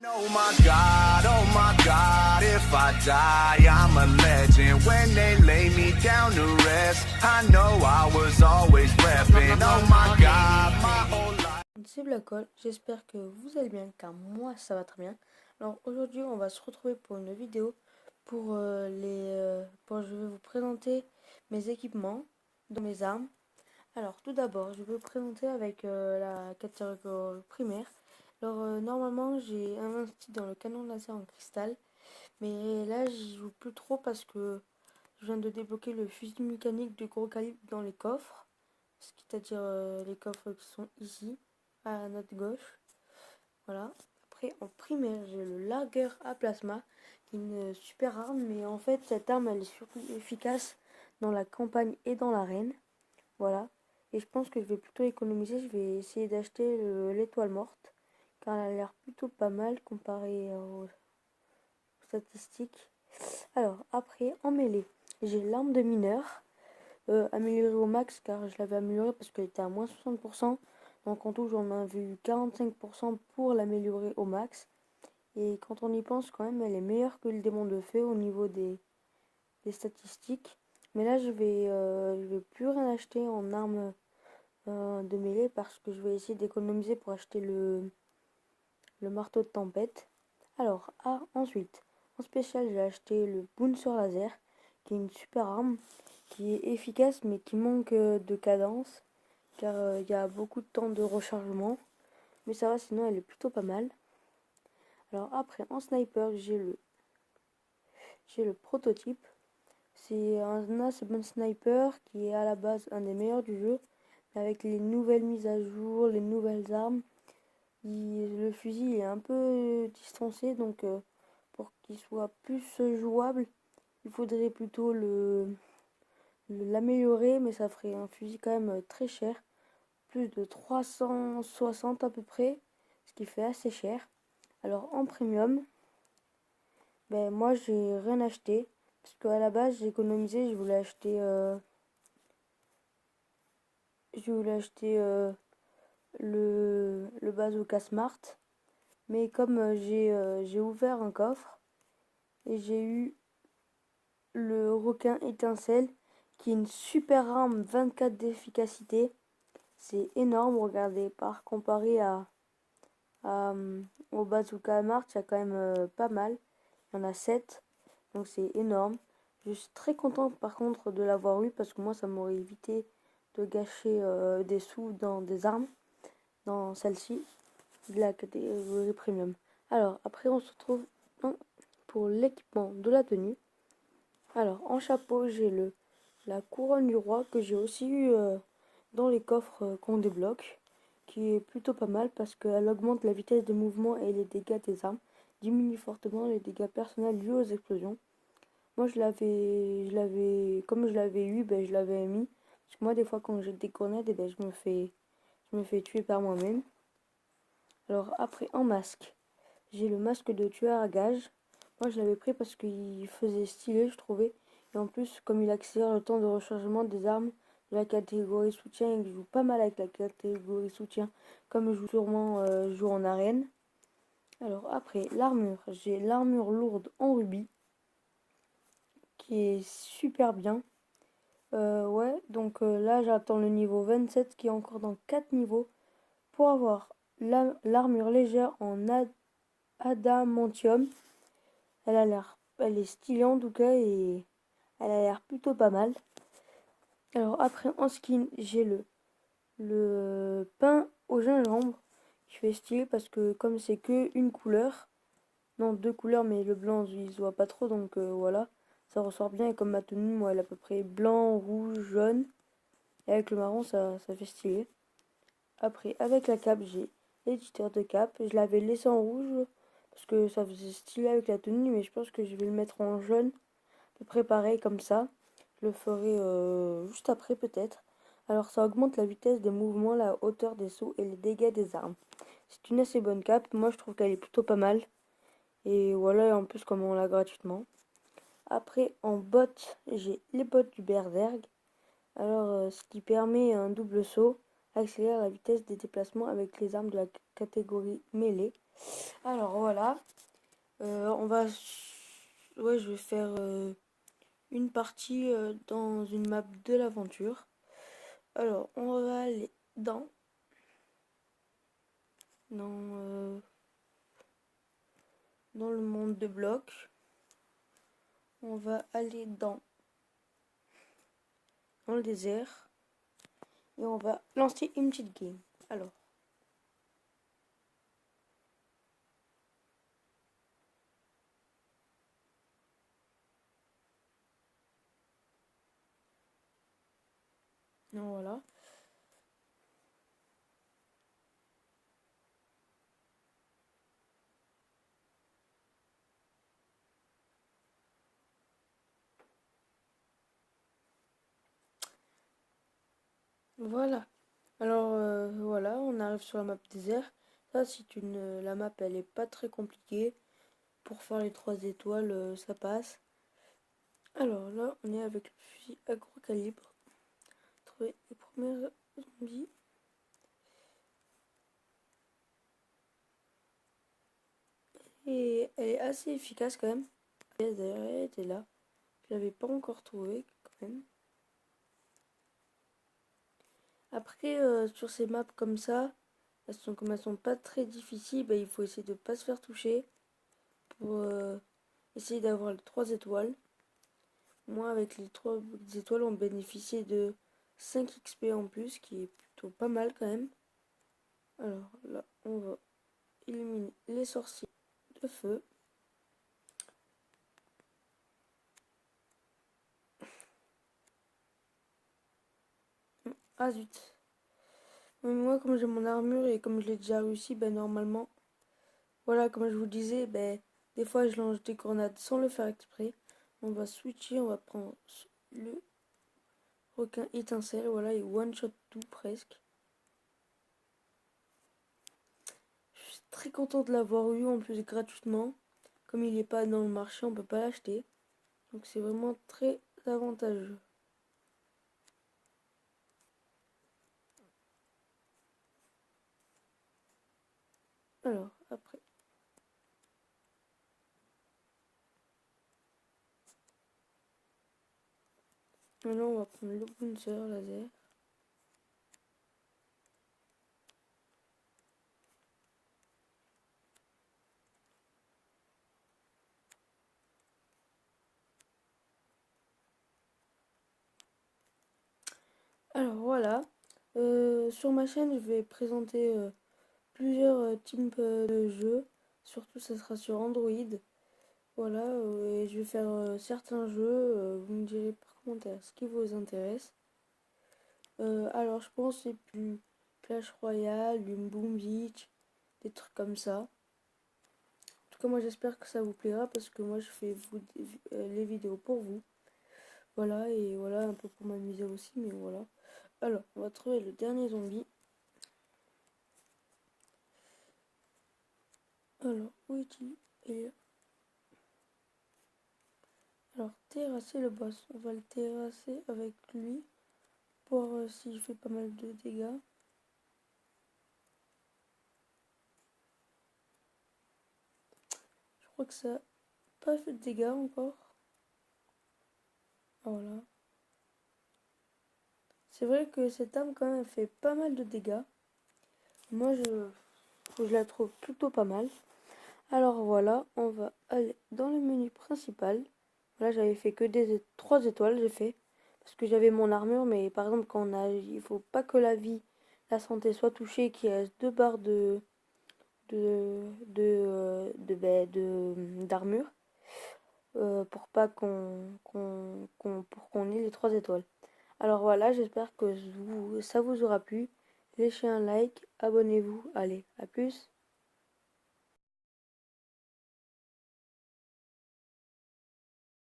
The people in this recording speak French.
Oh my God, if I die, I'm a legend. When they lay me down to rest, I know I was always repping. Oh my God, my whole life. C'est Blackhole, j'espère que vous allez bien car moi ça va très bien. Alors aujourd'hui on va se retrouver pour une vidéo pour je vais vous présenter mes équipements dans mes armes. Alors tout d'abord je vais vous présenter avec la catégorie primaire. Alors normalement j'ai investi dans le canon laser en cristal, mais là j'y joue plus trop parce que je viens de débloquer le fusil mécanique de gros calibre dans les coffres, c'est-à-dire les coffres qui sont ici à notre gauche. Voilà. Après en primaire j'ai le largueur à plasma qui est une super arme, mais en fait cette arme elle est surtout efficace dans la campagne et dans l'arène. Voilà. Et je pense que je vais plutôt économiser, je vais essayer d'acheter l'étoile morte car elle a l'air plutôt pas mal comparée aux statistiques. Alors après en mêlée j'ai l'arme de mineur améliorée au max car je l'avais améliorée parce qu'elle était à moins 60%. Donc en tout j'en ai vu 45% pour l'améliorer au max. Et quand on y pense quand même elle est meilleure que le démon de feu au niveau des statistiques. Mais là je vais plus rien acheter en arme de mêlée parce que je vais essayer d'économiser pour acheter le marteau de tempête. Alors ensuite en spécial j'ai acheté le Bouncer laser qui est une super arme qui est efficace mais qui manque de cadence car il y a beaucoup de temps de rechargement, mais ça va, sinon elle est plutôt pas mal. Alors après en sniper j'ai le prototype. C'est un assez bon sniper qui est à la base un des meilleurs du jeu, mais avec les nouvelles mises à jour, les nouvelles armes, le fusil est un peu distancé, donc pour qu'il soit plus jouable il faudrait plutôt l'améliorer, mais ça ferait un fusil quand même très cher, plus de 360 à peu près, ce qui fait assez cher. Alors en premium, ben moi j'ai rien acheté parce qu'à la base j'ai économisé, je voulais acheter le bazooka smart, mais comme j'ai ouvert un coffre et j'ai eu le requin étincelle qui est une super arme 24 d'efficacité. C'est énorme, regardez, par comparé au bazooka Mart, il y a quand même pas mal. Il y en a 7, donc c'est énorme. Je suis très contente par contre de l'avoir eu parce que moi ça m'aurait évité de gâcher des sous dans des armes, dans celle-ci, de la catégorie premium. Alors après on se retrouve pour l'équipement de la tenue. Alors en chapeau j'ai la couronne du roi que j'ai aussi eu dans les coffres qu'on débloque, qui est plutôt pas mal parce qu'elle augmente la vitesse de mouvement et les dégâts des armes, diminue fortement les dégâts personnels dus aux explosions. Moi comme je l'avais eu, ben, je l'avais mis. Parce que moi des fois quand j'ai des grenades, ben, je me fais tuer par moi-même. Alors après en masque, j'ai le masque de tueur à gage. Moi je l'avais pris parce qu'il faisait stylé je trouvais. Et en plus comme il accélère le temps de rechargement des armes de la catégorie soutien et que je joue pas mal avec la catégorie soutien comme je joue sûrement je joue en arène. Alors après l'armure, j'ai l'armure lourde en rubis qui est super bien. Ouais, donc là j'attends le niveau 27 qui est encore dans 4 niveaux pour avoir l'armure légère en adamantium. Elle est stylée en tout cas et elle a l'air plutôt pas mal. Alors après en skin, j'ai le pain au gingembre qui fait stylé parce que comme c'est que une couleur, non deux couleurs mais le blanc il se voit pas trop donc voilà, ça ressort bien et comme ma tenue moi elle est à peu près blanc, rouge, jaune et avec le marron ça fait stylé. Après avec la cape j'ai l'éditeur de cape, je l'avais laissé en rouge parce que ça faisait stylé avec la tenue mais je pense que je vais le mettre en jaune, à peu près pareil comme ça. Je le ferai juste après peut-être. Alors ça augmente la vitesse des mouvements, la hauteur des sauts et les dégâts des armes. C'est une assez bonne cape, moi je trouve qu'elle est plutôt pas mal. Et voilà, en plus comme on l'a gratuitement. Après en bottes, j'ai les bottes du berserk. Alors ce qui permet un double saut accélère la vitesse des déplacements avec les armes de la catégorie mêlée. Alors voilà, ouais, je vais faire une partie dans une map de l'aventure. Alors, on va aller dans, dans le monde de blocs. On va aller dans le désert. Et on va lancer une petite game. Alors. Non, voilà. Voilà. Alors voilà, on arrive sur la map désert. Ça, la map, elle est pas très compliquée. Pour faire les 3 étoiles, ça passe. Alors là, on est avec le fusil à gros calibre. Trouver les premiers zombies. Et elle est assez efficace quand même. Et d'ailleurs, elle était là. Je l'avais pas encore trouvée quand même. Après, sur ces maps comme ça, comme elles sont pas très difficiles, bah, il faut essayer de pas se faire toucher pour essayer d'avoir les 3 étoiles. Moi, avec les 3 étoiles, on bénéficie de 5 XP en plus, qui est plutôt pas mal quand même. Alors là, on va éliminer les sorciers de feu. Ah zut. Mais moi, comme j'ai mon armure et comme je l'ai déjà réussi, ben normalement, voilà, comme je vous disais, ben des fois je lance des grenades sans le faire exprès. On va switcher, on va prendre le requin étincelle, voilà, et one shot tout presque. Je suis très content de l'avoir eu en plus gratuitement. Comme il n'est pas dans le marché, on peut pas l'acheter. Donc c'est vraiment très avantageux. Alors, après. Maintenant, on va prendre le bouncer laser. Alors voilà. Sur ma chaîne, je vais présenter plusieurs types de jeux. Surtout, ça sera sur Android. Voilà, et je vais faire certains jeux. Vous me direz par commentaire ce qui vous intéresse. Alors, je pense que c'est plus Clash Royale, du Boom Beach, des trucs comme ça. En tout cas, moi, j'espère que ça vous plaira parce que moi, je fais les vidéos pour vous. Voilà, et voilà, un peu pour m'amuser aussi, mais voilà. Alors, on va trouver le dernier zombie. Alors, où est-il? Il est là. Alors, terrasser le boss. On va le terrasser avec lui pour voir s'il fait pas mal de dégâts. Je crois que ça n'a pas fait de dégâts encore. Voilà. C'est vrai que cette arme quand même fait pas mal de dégâts. Moi je la trouve plutôt pas mal. Alors voilà, on va aller dans le menu principal. Voilà, j'avais fait que des 3 étoiles, j'ai fait. Parce que j'avais mon armure, mais par exemple quand il faut pas que la vie, la santé soit touchée, qu'il reste 2 barres d'armure. Pour pas pour qu'on ait les 3 étoiles. Alors voilà, j'espère que ça vous aura plu. Laissez un like, abonnez-vous. Allez, à plus.